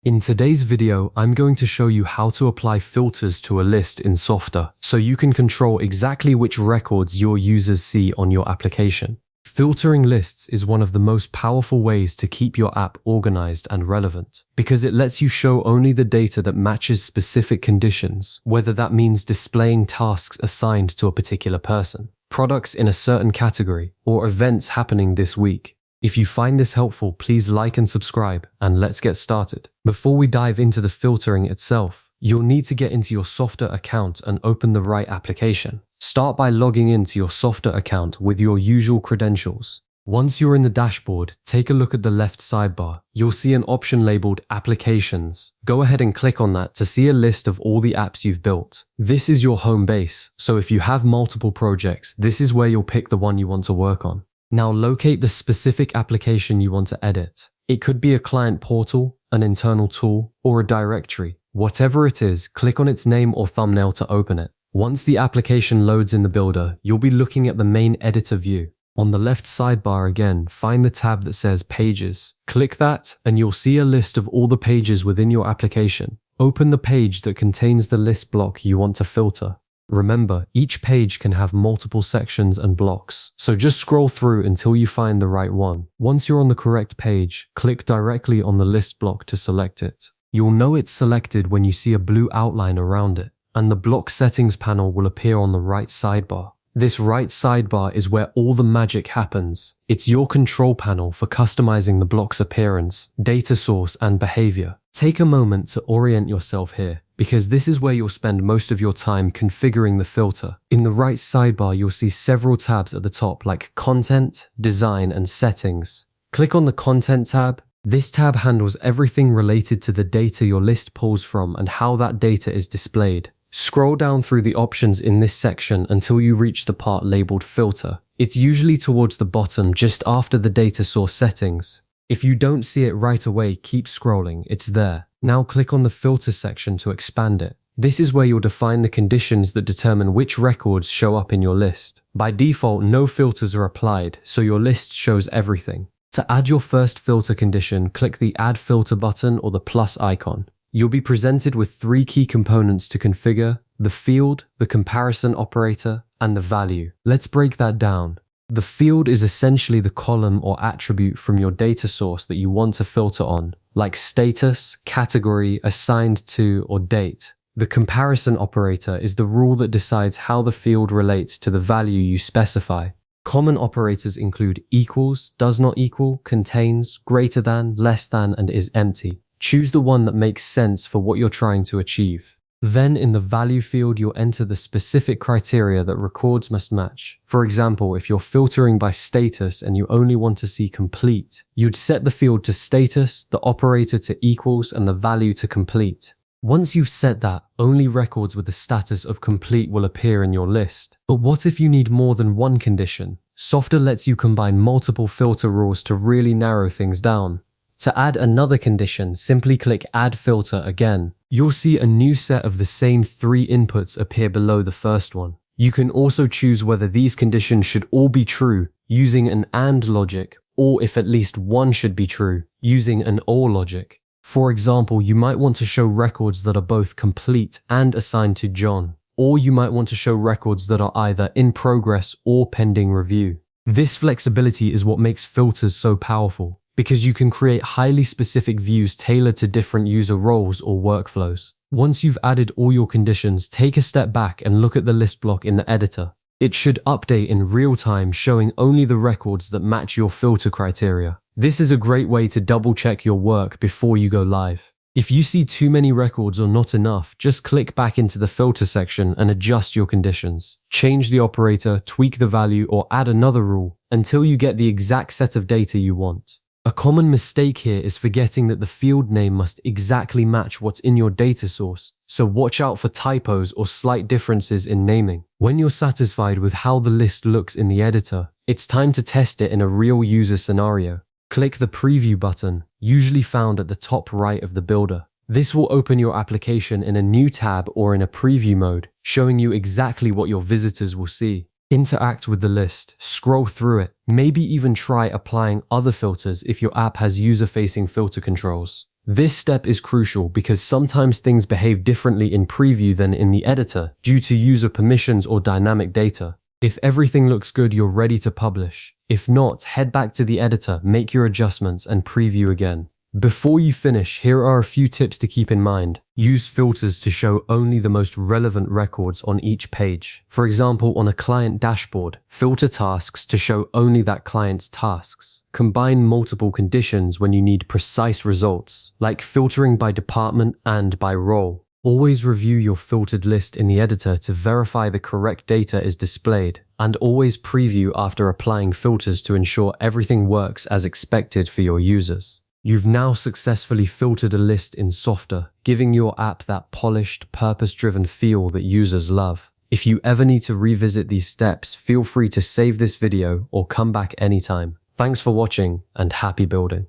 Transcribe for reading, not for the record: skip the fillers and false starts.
In today's video, I'm going to show you how to apply filters to a list in Softr so you can control exactly which records your users see on your application. Filtering lists is one of the most powerful ways to keep your app organized and relevant because it lets you show only the data that matches specific conditions, whether that means displaying tasks assigned to a particular person, products in a certain category, or events happening this week. If you find this helpful, please like and subscribe, and let's get started. Before we dive into the filtering itself, you'll need to get into your Softr account and open the right application. Start by logging into your Softr account with your usual credentials. Once you're in the dashboard, take a look at the left sidebar. You'll see an option labeled Applications. Go ahead and click on that to see a list of all the apps you've built. This is your home base, so if you have multiple projects, this is where you'll pick the one you want to work on. Now locate the specific application you want to edit. It could be a client portal, an internal tool, or a directory. Whatever it is, click on its name or thumbnail to open it. Once the application loads in the builder, you'll be looking at the main editor view. On the left sidebar again, find the tab that says Pages. Click that and you'll see a list of all the pages within your application. Open the page that contains the list block you want to filter. Remember, each page can have multiple sections and blocks, so just scroll through until you find the right one. Once you're on the correct page, click directly on the list block to select it. You'll know it's selected when you see a blue outline around it, and the block settings panel will appear on the right sidebar. This right sidebar is where all the magic happens. It's your control panel for customizing the block's appearance, data source, and behavior. Take a moment to orient yourself here, because this is where you'll spend most of your time configuring the filter. In the right sidebar, you'll see several tabs at the top like Content, Design, and Settings. Click on the Content tab. This tab handles everything related to the data your list pulls from and how that data is displayed. Scroll down through the options in this section until you reach the part labeled Filter. It's usually towards the bottom just after the data source settings. If you don't see it right away, keep scrolling, it's there. Now click on the Filter section to expand it. This is where you'll define the conditions that determine which records show up in your list. By default, no filters are applied, so your list shows everything. To add your first filter condition, click the Add Filter button or the plus icon. You'll be presented with three key components to configure: the field, the comparison operator, and the value. Let's break that down. The field is essentially the column or attribute from your data source that you want to filter on, like status, category, assigned to, or date. The comparison operator is the rule that decides how the field relates to the value you specify. Common operators include equals, does not equal, contains, greater than, less than, and is empty. Choose the one that makes sense for what you're trying to achieve. Then in the value field, you'll enter the specific criteria that records must match. For example, if you're filtering by status and you only want to see complete, you'd set the field to status, the operator to equals, and the value to complete. Once you've set that, only records with the status of complete will appear in your list. But what if you need more than one condition? Softr lets you combine multiple filter rules to really narrow things down. To add another condition, simply click Add Filter again. You'll see a new set of the same three inputs appear below the first one. You can also choose whether these conditions should all be true, using an AND logic, or if at least one should be true, using an OR logic. For example, you might want to show records that are both complete and assigned to John, or you might want to show records that are either in progress or pending review. This flexibility is what makes filters so powerful, because you can create highly specific views tailored to different user roles or workflows. Once you've added all your conditions, take a step back and look at the list block in the editor. It should update in real time, showing only the records that match your filter criteria. This is a great way to double check your work before you go live. If you see too many records or not enough, just click back into the filter section and adjust your conditions. Change the operator, tweak the value, or add another rule until you get the exact set of data you want. A common mistake here is forgetting that the field name must exactly match what's in your data source, so watch out for typos or slight differences in naming. When you're satisfied with how the list looks in the editor, it's time to test it in a real user scenario. Click the Preview button, usually found at the top right of the builder. This will open your application in a new tab or in a preview mode, showing you exactly what your visitors will see. Interact with the list, scroll through it, maybe even try applying other filters if your app has user-facing filter controls. This step is crucial because sometimes things behave differently in preview than in the editor due to user permissions or dynamic data. If everything looks good, you're ready to publish. If not, head back to the editor, make your adjustments, and preview again. Before you finish, here are a few tips to keep in mind. Use filters to show only the most relevant records on each page. For example, on a client dashboard, filter tasks to show only that client's tasks. Combine multiple conditions when you need precise results, like filtering by department and by role. Always review your filtered list in the editor to verify the correct data is displayed, and always preview after applying filters to ensure everything works as expected for your users. You've now successfully filtered a list in Softr, giving your app that polished, purpose-driven feel that users love. If you ever need to revisit these steps, feel free to save this video or come back anytime. Thanks for watching and happy building.